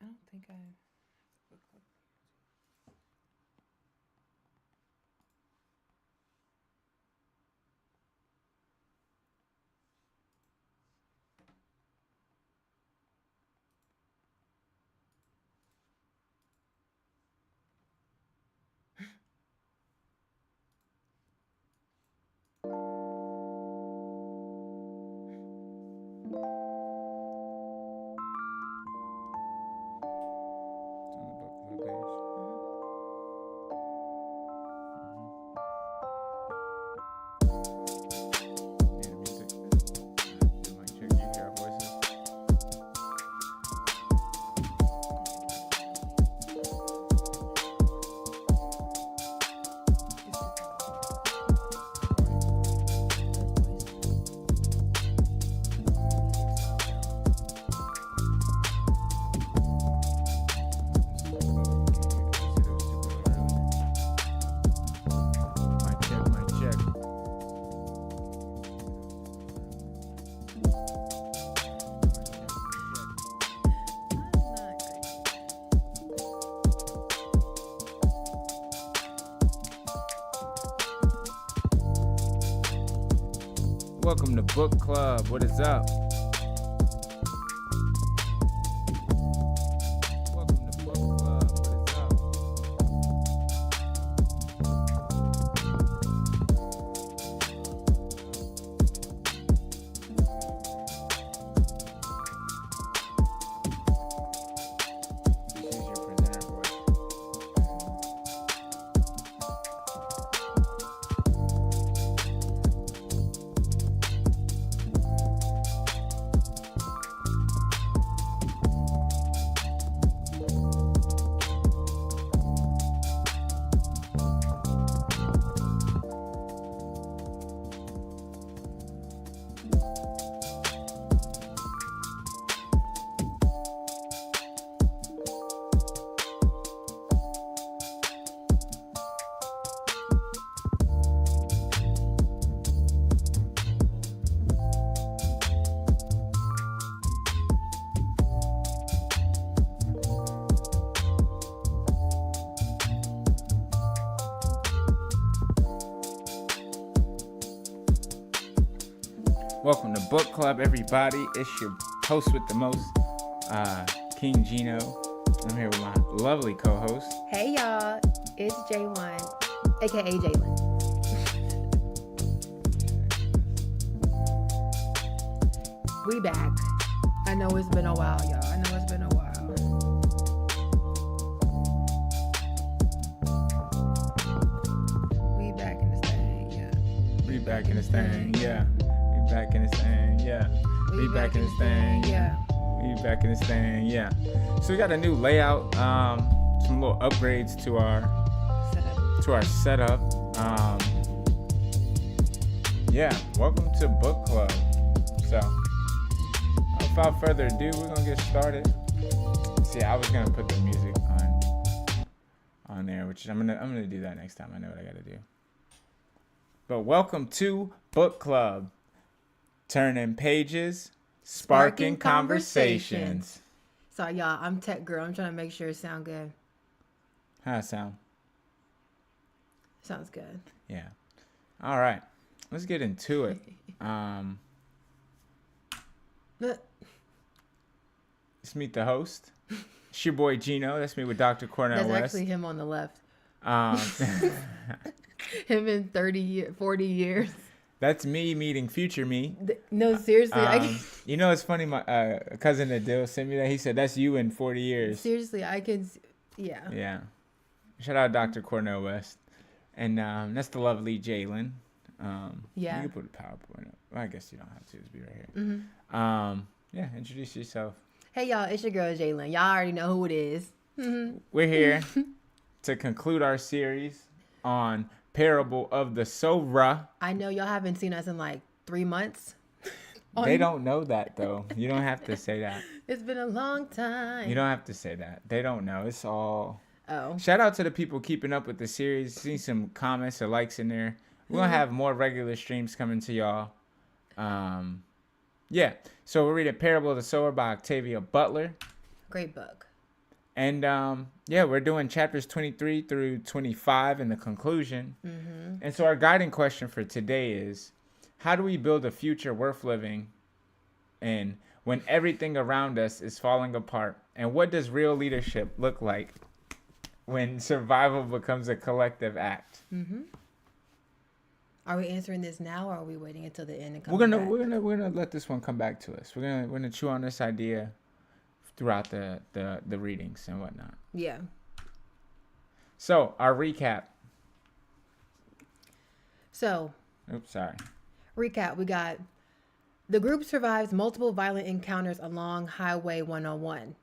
I don't think I. Book club. It's on the book club page. Yeah, the music. The mic check. You hear our voices? Mic check, mic check. Welcome to book club. What is up? Welcome to book club. What is up? This is your presenter voice. Welcome to book club, everybody. It's your host with the most, King Gino. I'm here with my lovely co-host. Hey y'all, it's J1, aka Jalen. We back. I know it's been a while, y'all. I know it's been a while. We back in this thing, yeah. We back in this thing, yeah. We back in this thing, yeah. We back in this thing, yeah. We back in this thing, yeah. So we got a new layout, some little upgrades to our setup. Yeah, welcome to book club. So, without further ado, we're gonna get started. See, I was gonna put the music on there, which I'm gonna do that next time. I know what I gotta do. But welcome to book club. Turning pages, sparking conversations. Sorry, y'all. I'm tech girl. I'm trying to make sure it sound good. How's that sound? Sounds good. Yeah. All right. Let's get into it. Let's meet the host. It's your boy Gino. That's me with Dr. Cornell That's West. actually him on the left. Um, Him in 40 years. that's me meeting future me. No, seriously. You know, it's funny. My cousin Adil sent me that. He said, that's you in 40 years. Seriously, I can. Yeah. Yeah. Shout out Dr. Cornell West. And that's the lovely Jalen. Yeah. You can put a PowerPoint up. Well, I guess you don't have to. It's be right here. Mm-hmm. Yeah, introduce yourself. Hey, y'all. It's your girl, Jalen. Y'all already know who it is. Mm-hmm. We're here to conclude our series on Parable of the Sower. I know y'all haven't seen us in like 3 months. They don't know that, though. You don't have to say that. It's been a long time. You don't have to say that. They don't know. It's all... Oh. Shout out to the people keeping up with the series. See some comments or likes in there. We're going to have more regular streams coming to y'all. Yeah. So we're reading Parable of the Sower by Octavia Butler. Great book. And yeah, we're doing chapters 23 through 25 in the conclusion. And so our guiding question for today is, how do we build a future worth living in when everything around us is falling apart? And what does real leadership look like when survival becomes a collective act? Are we answering this now, or are we waiting until the end and We're coming gonna back? we're gonna let this one come back to us. We're gonna chew on this idea throughout the readings and whatnot. Yeah. So our recap. So, Oops, sorry. recap, we got the group survives multiple violent encounters along Highway 101.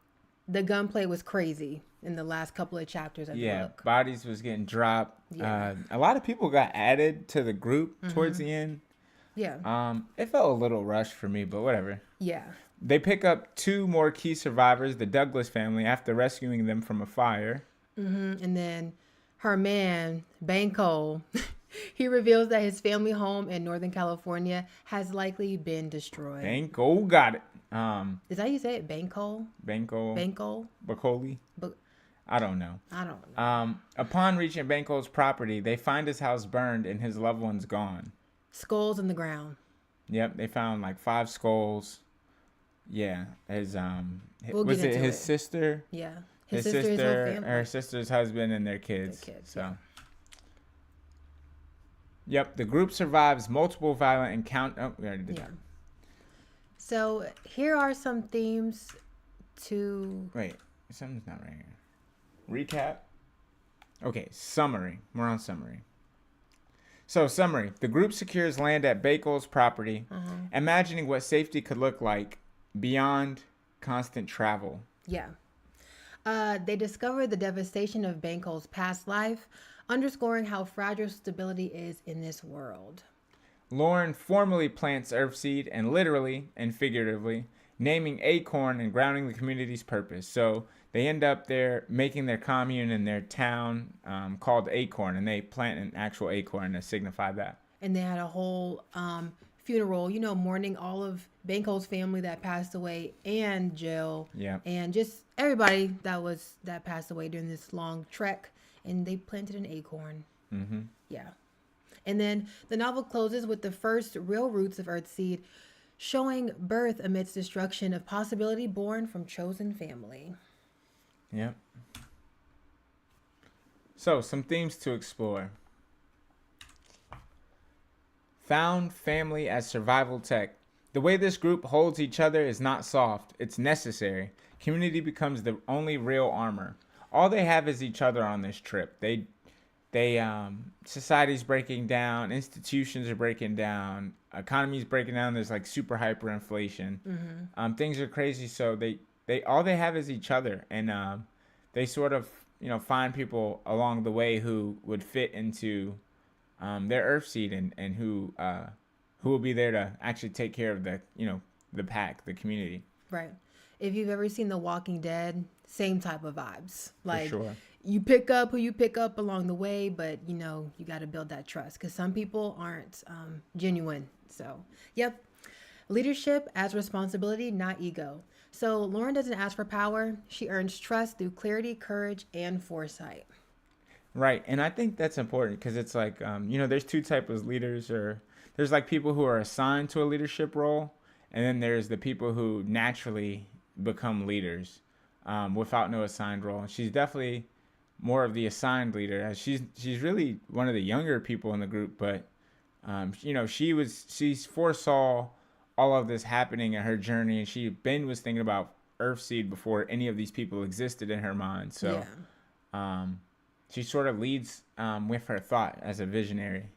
The gunplay was crazy in the last couple of chapters of the book. Bodies was getting dropped. Yeah. A lot of people got added to the group towards the end. Yeah. It felt a little rushed for me, but whatever. Yeah. They pick up 2 more key survivors, the Douglas family, after rescuing them from a fire. And then her man, Banco, he reveals that his family home in Northern California has likely been destroyed. Banco got it. Is that how you say it? Banco? Banco. Banco? Bacoli. I don't know. I don't know. Upon reaching Banco's property, they find his house burned and his loved ones gone. Skulls in the ground. Yep, they found like 5 skulls. Yeah, his We'll was get it into his it. sister? Yeah. His His sister, his whole sister, family. her sister's husband, and their kids. Their kids, So, yeah. Yep, the group survives multiple violent encounters. Oh, we already did that. So here are some themes to... Wait, something's not right here. Recap. Okay, summary. We're on summary. So, summary. The group secures land at Bakel's property, imagining what safety could look like beyond constant travel. Yeah. They discover the devastation of Banco's past life, underscoring how fragile stability is in this world. Lauren formally plants Earthseed, and literally and figuratively naming Acorn and grounding the community's purpose. So they end up there making their commune in their town called Acorn, and they plant an actual acorn to signify that. And they had a whole funeral, mourning all of Banco's family that passed away, and Jill, and just everybody that passed away during this long trek. And they planted an acorn. Yeah. And then the novel closes with the first real roots of Earthseed, showing birth amidst destruction of possibility born from chosen family. Yep. So, some themes to explore. Found family as survival tech. The way this group holds each other is not soft, it's necessary. Community becomes the only real armor. All they have is each other on this trip. Society's breaking down, institutions are breaking down, economy's breaking down. There's like super hyperinflation. Things are crazy. So they all they have is each other, and they sort of find people along the way who would fit into their Earthseed and who will be there to actually take care of the pack, the community. Right. If you've ever seen The Walking Dead, same type of vibes. Like, For sure. You pick up who you pick up along the way, but you got to build that trust because some people aren't genuine. So, yep. Leadership as responsibility, not ego. So Lauren doesn't ask for power. She earns trust through clarity, courage, and foresight. Right. And I think that's important because it's like, there's 2 types of leaders, or there's like people who are assigned to a leadership role. And then there's the people who naturally become leaders without no assigned role. And she's definitely more of the assigned leader. She's really one of the younger people in the group, but she foresaw all of this happening in her journey, and Ben was thinking about Earthseed before any of these people existed in her mind. So she sort of leads with her thought as a visionary.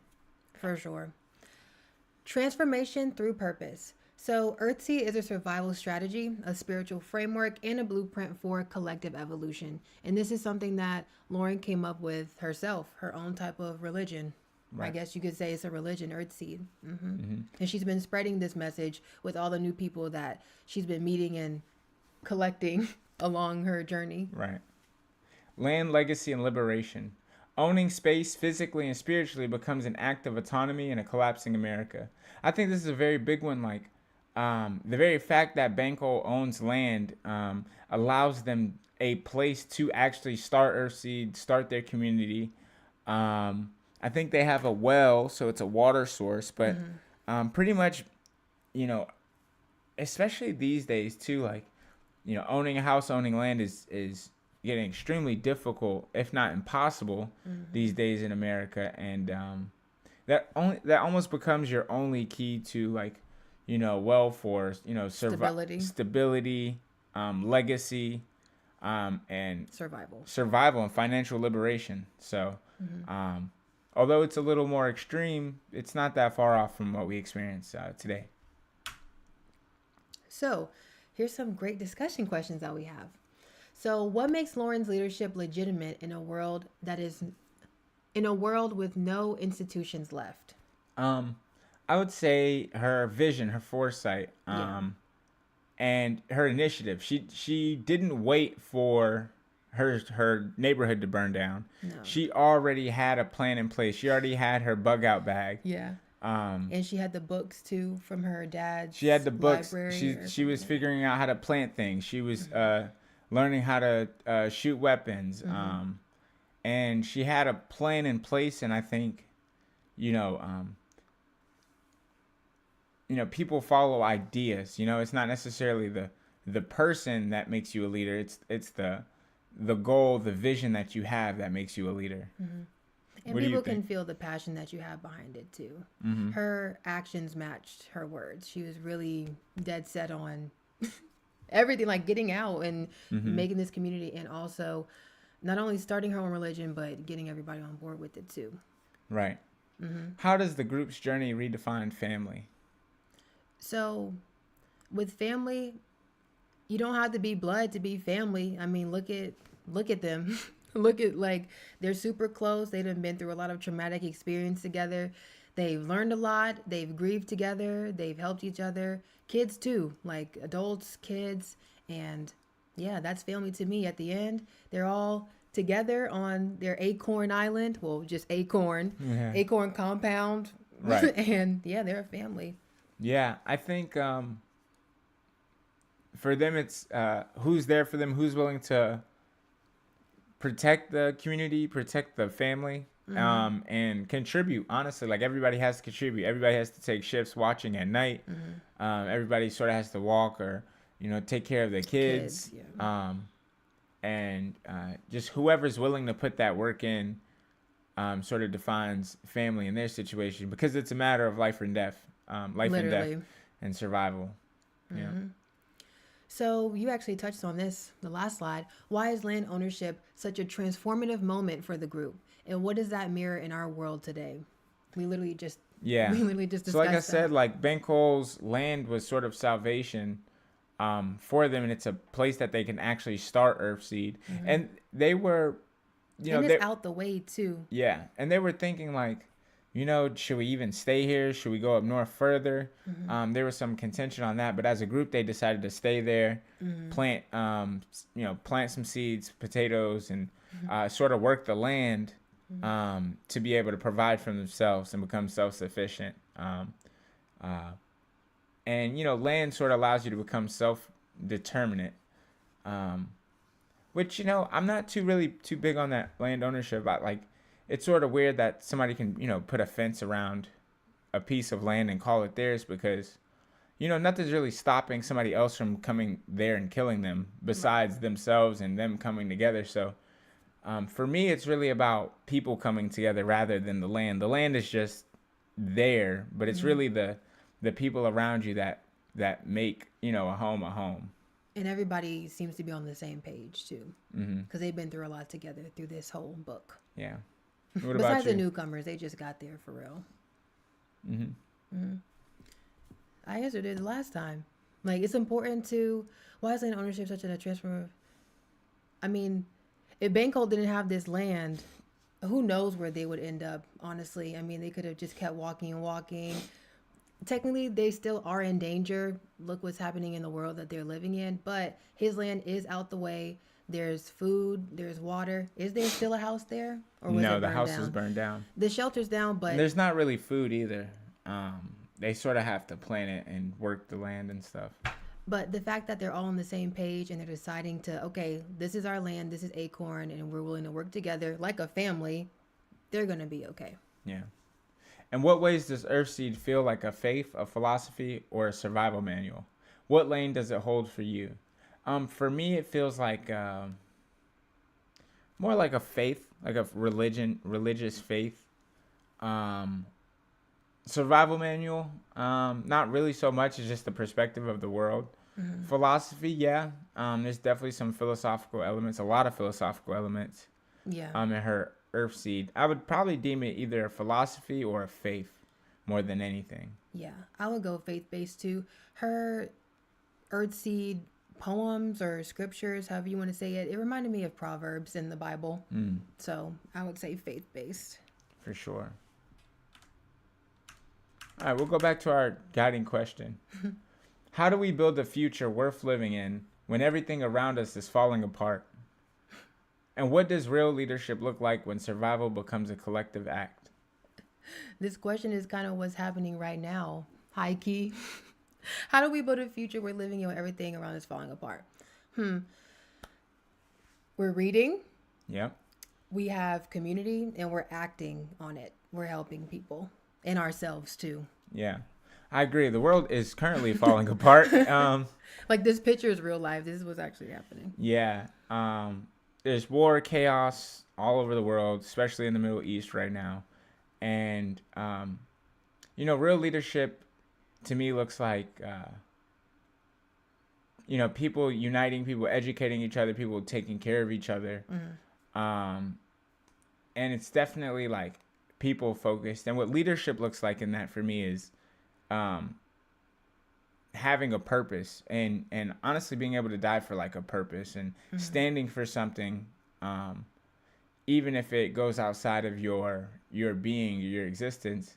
For sure. Transformation through purpose. So Earthseed is a survival strategy, a spiritual framework, and a blueprint for collective evolution. And this is something that Lauren came up with herself, her own type of religion. Right. I guess you could say it's a religion, Earthseed. And she's been spreading this message with all the new people that she's been meeting and collecting along her journey. Right. Land, legacy, and liberation. Owning space physically and spiritually becomes an act of autonomy in a collapsing America. I think this is a very big one. Like, the very fact that Banco owns land allows them a place to actually start Earthseed, start their community. I think they have a well, so it's a water source, but pretty much, you know, especially these days too, like, you know, owning a house, owning land is getting extremely difficult, if not impossible, these days in America, and that almost becomes your only key to, like, you know, wealth or, you know, stability, legacy, and survival and financial liberation. So, although it's a little more extreme, it's not that far off from what we experience today. So, here's some great discussion questions that we have. So, what makes Lauren's leadership legitimate in a world with no institutions left? I would say her vision, her foresight, and her initiative. She didn't wait for her neighborhood to burn down. No. She already had a plan in place. She already had her bug out bag. Yeah. And she had the books too from her dad's. She had the books. Library She was figuring out how to plant things. She was learning how to shoot weapons. And she had a plan in place. And I think, you know, people follow ideas. You know, it's not necessarily the person that makes you a leader. It's the goal, the vision that you have that makes you a leader. And people can feel the passion that you have behind it too. Her actions matched her words. She was really dead set on everything, like getting out and making this community, and also not only starting her own religion, but getting everybody on board with it too. Right. How does the group's journey redefine family? So, with family, you don't have to be blood to be family. I mean, look at them. Look at, like, they're super close. They've been through a lot of traumatic experience together. They've learned a lot. They've grieved together. They've helped each other. Kids too, like adults, kids, and yeah, that's family to me. At the end, they're all together on their Acorn Island. Well, just Acorn, Acorn compound, right? And yeah, they're a family. Yeah, I think for them, it's who's there for them, who's willing to protect the community, protect the family, and contribute. Honestly, like, everybody has to contribute. Everybody has to take shifts watching at night. Everybody sort of has to walk or, you know, take care of the kids. And just whoever's willing to put that work in sort of defines family in their situation, because it's a matter of life and death, Literally. and death and survival. Yeah. So you actually touched on this, the last slide. Why is land ownership such a transformative moment for the group? And what does that mirror in our world today? We literally just discussed so like I that. said, like, Banco's land was sort of salvation for them, and it's a place that they can actually start Earthseed. And they were, you know, and it's out the way too. Yeah, and they were thinking, like, you know, should we even stay here? Should we go up north further? There was some contention on that, but as a group, they decided to stay there, plant some seeds, potatoes, and sort of work the land to be able to provide for themselves and become self-sufficient. And, you know, land sort of allows you to become self-determinate, which, you know, I'm not too big on that land ownership. Like, it's sort of weird that somebody can, you know, put a fence around a piece of land and call it theirs, because, you know, nothing's really stopping somebody else from coming there and killing them besides themselves and them coming together. So for me, it's really about people coming together rather than the land. The land is just there, but it's really the people around you that make, you know, a home. And everybody seems to be on the same page too, because they've been through a lot together through this whole book. Yeah. Besides the newcomers, they just got there for real. I answered it the last time. Like, it's important to, why is land ownership such a transformative? I mean, if Banco didn't have this land, who knows where they would end up, honestly. I mean, they could have just kept walking and walking. Technically, they still are in danger. Look what's happening in the world that they're living in. But his land is out the way. There's food. There's water. Is there still a house there? Or was no, it the house down? is burned down. The shelter's down, but and there's not really food either. they sort of have to plan it and work the land and stuff. But the fact that they're all on the same page and they're deciding to, okay, this is our land, this is Acorn, and we're willing to work together like a family, they're going to be okay. Yeah. In what ways does Earthseed feel like a faith, a philosophy, or a survival manual? What lane does it hold for you? For me, it feels like more like a faith, like a religious faith. Survival manual, not really so much. It's just the perspective of the world. Mm-hmm. Philosophy, yeah. There's definitely some philosophical elements, a lot of philosophical elements. Yeah. In her Earthseed, I would probably deem it either a philosophy or a faith more than anything. Yeah, I would go faith-based too. Her Earthseed poems or scriptures, however you want to say it, it reminded me of Proverbs in the Bible. So I would say faith-based. For sure. All right, we'll go back to our guiding question. How do we build a future worth living in when everything around us is falling apart? And what does real leadership look like when survival becomes a collective act? This question is kind of what's happening right now. High key. How do we build a future we're living in when everything around us is falling apart? We're reading. Yep. We have community and we're acting on it. We're helping people and ourselves too. Yeah. I agree. The world is currently falling apart. Like this picture is real life. This is what's actually happening. Yeah. There's war, chaos all over the world, especially in the Middle East right now. And, real leadership to me looks like, people uniting, people educating each other, people taking care of each other. Mm-hmm. And it's definitely like people focused. And what leadership looks like in that for me is having a purpose and honestly being able to die for like a purpose and standing for something, even if it goes outside of your being, your existence,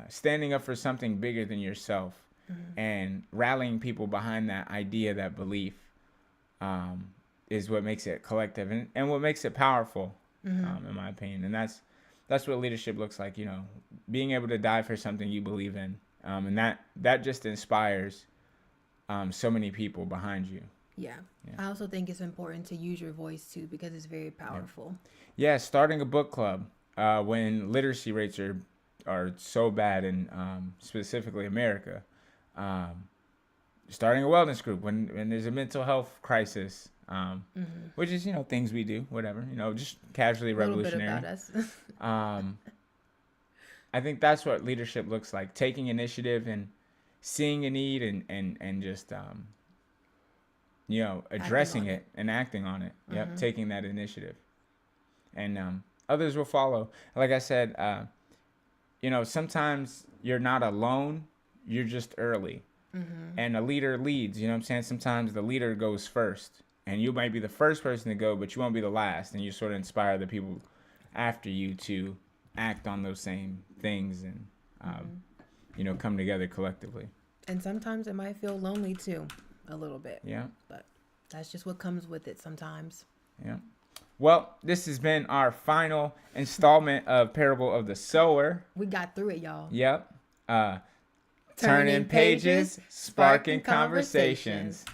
standing up for something bigger than yourself and rallying people behind that idea, that belief, is what makes it collective and what makes it powerful, in my opinion. And that's what leadership looks like, being able to die for something you believe in. And that just inspires so many people behind you. Yeah. I also think it's important to use your voice too, because it's very powerful. Yeah, starting a book club when literacy rates are so bad in specifically America. Starting a wellness group when there's a mental health crisis, which is, things we do, whatever, just casually revolutionary. A little bit about us. I think that's what leadership looks like, taking initiative and seeing a need and just, addressing it and acting on it. Yep, taking that initiative. And others will follow. Like I said, sometimes you're not alone, you're just early. And a leader leads, sometimes the leader goes first. And you might be the first person to go, but you won't be the last. And you sort of inspire the people after you to act on those same things and, come together collectively. And sometimes it might feel lonely too, a little bit. Yeah. But that's just what comes with it sometimes. Yeah. Well, this has been our final installment of Parable of the Sower. We got through it, y'all. Yep. Turning pages, sparking conversations.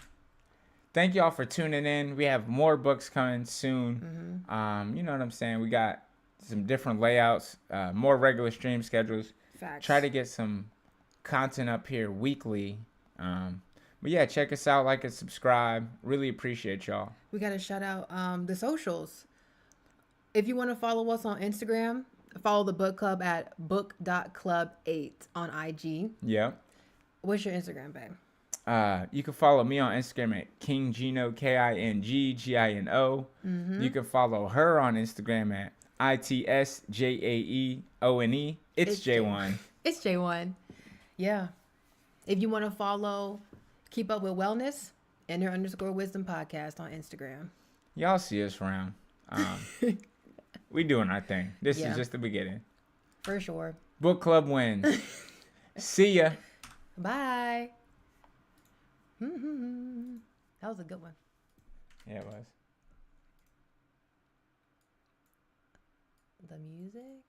Thank y'all for tuning in. We have more books coming soon. You know what I'm saying? We got some different layouts, more regular stream schedules. Facts. Try to get some content up here weekly. But yeah, check us out, like and subscribe. Really appreciate y'all. We got to shout out the socials. If you want to follow us on Instagram, follow the book club at book.club8 on IG. Yep. What's your Instagram, babe? You can follow me on Instagram at KingGino, KingGino. You can follow her on Instagram at ITSJAEONE. It's J1. It's J1. Yeah. If you want to follow Keep Up with Wellness, _wisdom podcast on Instagram. Y'all see us around. We doing our thing. This is just the beginning. For sure. Book club wins. See ya. Bye. That was a good one. Yeah, it was. The music.